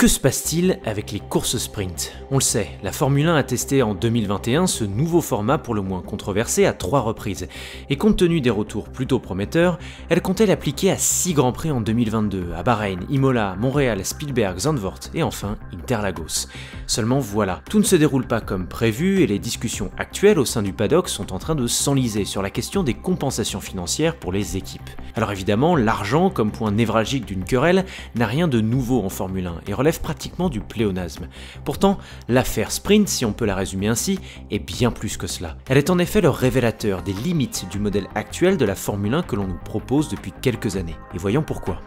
Que se passe-t-il avec les courses sprint? On le sait, la Formule 1 a testé en 2021 ce nouveau format pour le moins controversé à 3 reprises, et compte tenu des retours plutôt prometteurs, elle comptait l'appliquer à 6 grands prix en 2022, à Bahreïn, Imola, Montréal, Spielberg, Zandvoort et enfin Interlagos. Seulement voilà, tout ne se déroule pas comme prévu et les discussions actuelles au sein du paddock sont en train de s'enliser sur la question des compensations financières pour les équipes. Alors évidemment, l'argent, comme point névralgique d'une querelle, n'a rien de nouveau en Formule 1 et relève pratiquement du pléonasme. Pourtant, l'affaire Sprint, si on peut la résumer ainsi, est bien plus que cela. Elle est en effet le révélateur des limites du modèle actuel de la Formule 1 que l'on nous propose depuis quelques années. Et voyons pourquoi.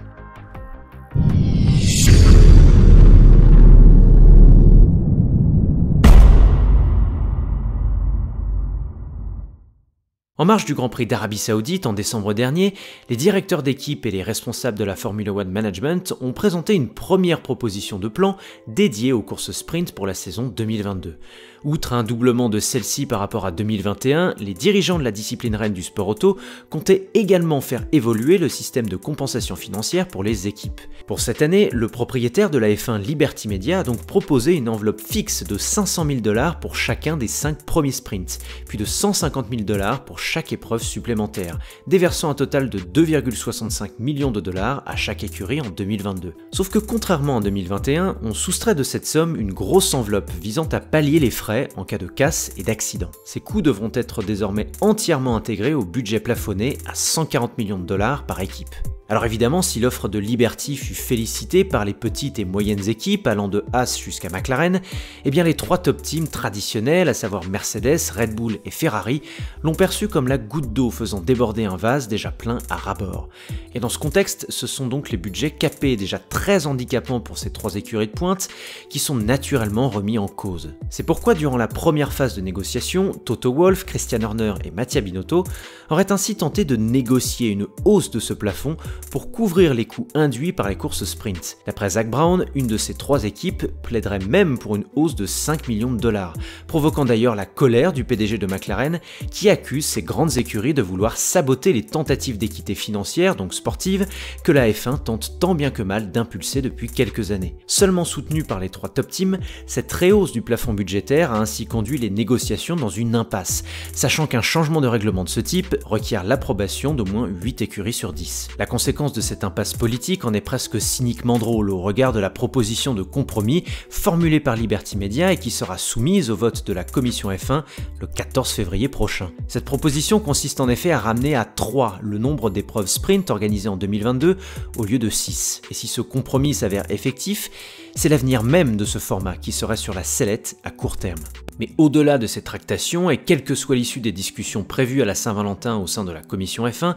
En marge du Grand Prix d'Arabie Saoudite en décembre dernier, les directeurs d'équipe et les responsables de la Formula One Management ont présenté une première proposition de plan dédiée aux courses sprint pour la saison 2022. Outre un doublement de celle-ci par rapport à 2021, les dirigeants de la discipline reine du sport auto comptaient également faire évoluer le système de compensation financière pour les équipes. Pour cette année, le propriétaire de la F1 Liberty Media a donc proposé une enveloppe fixe de 500 000 $ pour chacun des 5 premiers sprints, puis de 150 000 $ pour chaque épreuve supplémentaire, déversant un total de 2,65 millions de dollars à chaque écurie en 2022. Sauf que contrairement en 2021, on soustrait de cette somme une grosse enveloppe visant à pallier les frais en cas de casse et d'accident. Ces coûts devront être désormais entièrement intégrés au budget plafonné à 140 millions de dollars par équipe. Alors évidemment, si l'offre de Liberty fut félicitée par les petites et moyennes équipes allant de Haas jusqu'à McLaren, eh bien les 3 top teams traditionnels, à savoir Mercedes, Red Bull et Ferrari, l'ont perçu comme la goutte d'eau faisant déborder un vase déjà plein à ras-bord. Et dans ce contexte, ce sont donc les budgets capés déjà très handicapants pour ces 3 écuries de pointe qui sont naturellement remis en cause. C'est pourquoi durant la première phase de négociation, Toto Wolff, Christian Horner et Mattia Binotto auraient ainsi tenté de négocier une hausse de ce plafond pour couvrir les coûts induits par les courses sprint. D'après Zak Brown, une de ces 3 équipes plaiderait même pour une hausse de 5 millions de dollars, provoquant d'ailleurs la colère du PDG de McLaren qui accuse ces grandes écuries de vouloir saboter les tentatives d'équité financière, donc sportive, que la F1 tente tant bien que mal d'impulser depuis quelques années. Seulement soutenue par les 3 top teams, cette rehausse du plafond budgétaire a ainsi conduit les négociations dans une impasse, sachant qu'un changement de règlement de ce type requiert l'approbation d'au moins 8 écuries sur 10. La conséquence de cette impasse politique en est presque cyniquement drôle au regard de la proposition de compromis formulée par Liberty Media et qui sera soumise au vote de la commission F1 le 14 février prochain. Cette proposition consiste en effet à ramener à 3 le nombre d'épreuves sprint organisées en 2022 au lieu de 6. Et si ce compromis s'avère effectif, c'est l'avenir même de ce format qui serait sur la sellette à court terme. Mais au-delà de cette tractation, et quelle que soit l'issue des discussions prévues à la Saint-Valentin au sein de la commission F1,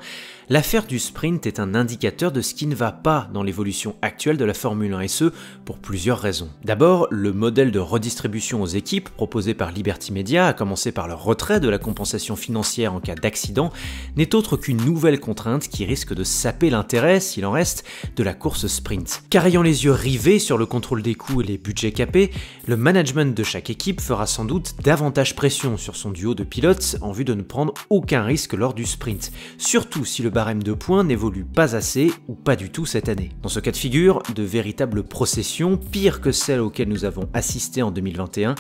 l'affaire du sprint est un indicateur de ce qui ne va pas dans l'évolution actuelle de la Formule 1, et ce, pour plusieurs raisons. D'abord, le modèle de redistribution aux équipes proposé par Liberty Media, à commencer par le retrait de la compensation financière en cas d'accident, n'est autre qu'une nouvelle contrainte qui risque de saper l'intérêt, s'il en reste, de la course sprint. Car ayant les yeux rivés sur le contrôle des coûts et les budgets capés, le management de chaque équipe fera sans doute davantage pression sur son duo de pilotes en vue de ne prendre aucun risque lors du sprint, surtout si le barème de points n'évolue pas assez ou pas du tout cette année. Dans ce cas de figure, de véritables processions, pires que celles auxquelles nous avons assisté en 2021,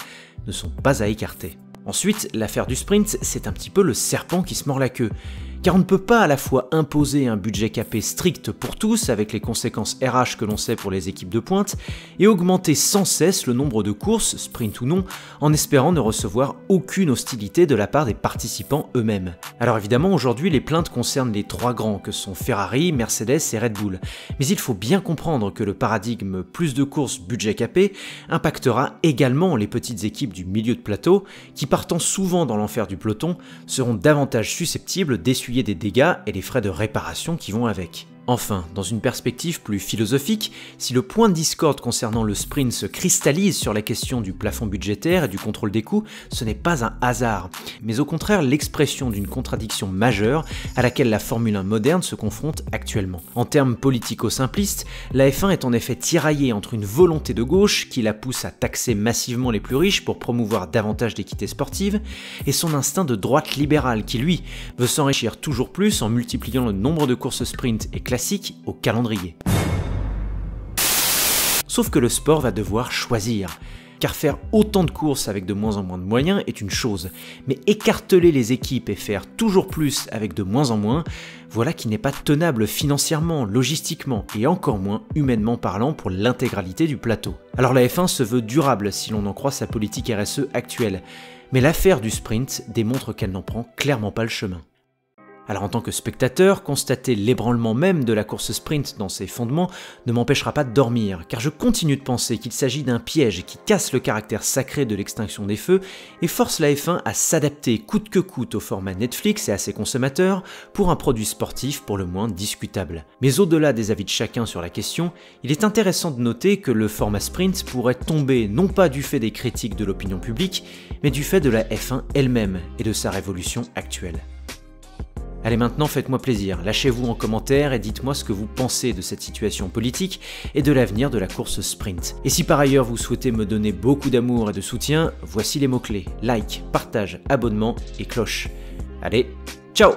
ne sont pas à écarter. Ensuite, l'affaire du sprint, c'est un petit peu le serpent qui se mord la queue. Car on ne peut pas à la fois imposer un budget capé strict pour tous, avec les conséquences RH que l'on sait pour les équipes de pointe, et augmenter sans cesse le nombre de courses, sprint ou non, en espérant ne recevoir aucune hostilité de la part des participants eux-mêmes. Alors évidemment, aujourd'hui, les plaintes concernent les 3 grands que sont Ferrari, Mercedes et Red Bull. Mais il faut bien comprendre que le paradigme plus de courses budget capé impactera également les petites équipes du milieu de plateau, qui partant souvent dans l'enfer du peloton, seront davantage susceptibles d'essuyer des dégâts et les frais de réparation qui vont avec. Enfin, dans une perspective plus philosophique, si le point de discorde concernant le sprint se cristallise sur la question du plafond budgétaire et du contrôle des coûts, ce n'est pas un hasard, mais au contraire l'expression d'une contradiction majeure à laquelle la Formule 1 moderne se confronte actuellement. En termes politico-simplistes, la F1 est en effet tiraillée entre une volonté de gauche qui la pousse à taxer massivement les plus riches pour promouvoir davantage d'équité sportive, et son instinct de droite libérale qui, lui, veut s'enrichir toujours plus en multipliant le nombre de courses sprint et classiques au calendrier. Sauf que le sport va devoir choisir. Car faire autant de courses avec de moins en moins de moyens est une chose, mais écarteler les équipes et faire toujours plus avec de moins en moins, voilà qui n'est pas tenable financièrement, logistiquement et encore moins humainement parlant pour l'intégralité du plateau. Alors la F1 se veut durable si l'on en croit sa politique RSE actuelle, mais l'affaire du sprint démontre qu'elle n'en prend clairement pas le chemin. Alors en tant que spectateur, constater l'ébranlement même de la course sprint dans ses fondements ne m'empêchera pas de dormir, car je continue de penser qu'il s'agit d'un piège qui casse le caractère sacré de l'extinction des feux et force la F1 à s'adapter coûte que coûte au format Netflix et à ses consommateurs pour un produit sportif pour le moins discutable. Mais au-delà des avis de chacun sur la question, il est intéressant de noter que le format sprint pourrait tomber non pas du fait des critiques de l'opinion publique, mais du fait de la F1 elle-même et de sa révolution actuelle. Allez maintenant faites-moi plaisir, lâchez-vous en commentaire et dites-moi ce que vous pensez de cette situation politique et de l'avenir de la course sprint. Et si par ailleurs vous souhaitez me donner beaucoup d'amour et de soutien, voici les mots-clés: like, partage, abonnement et cloche. Allez, ciao!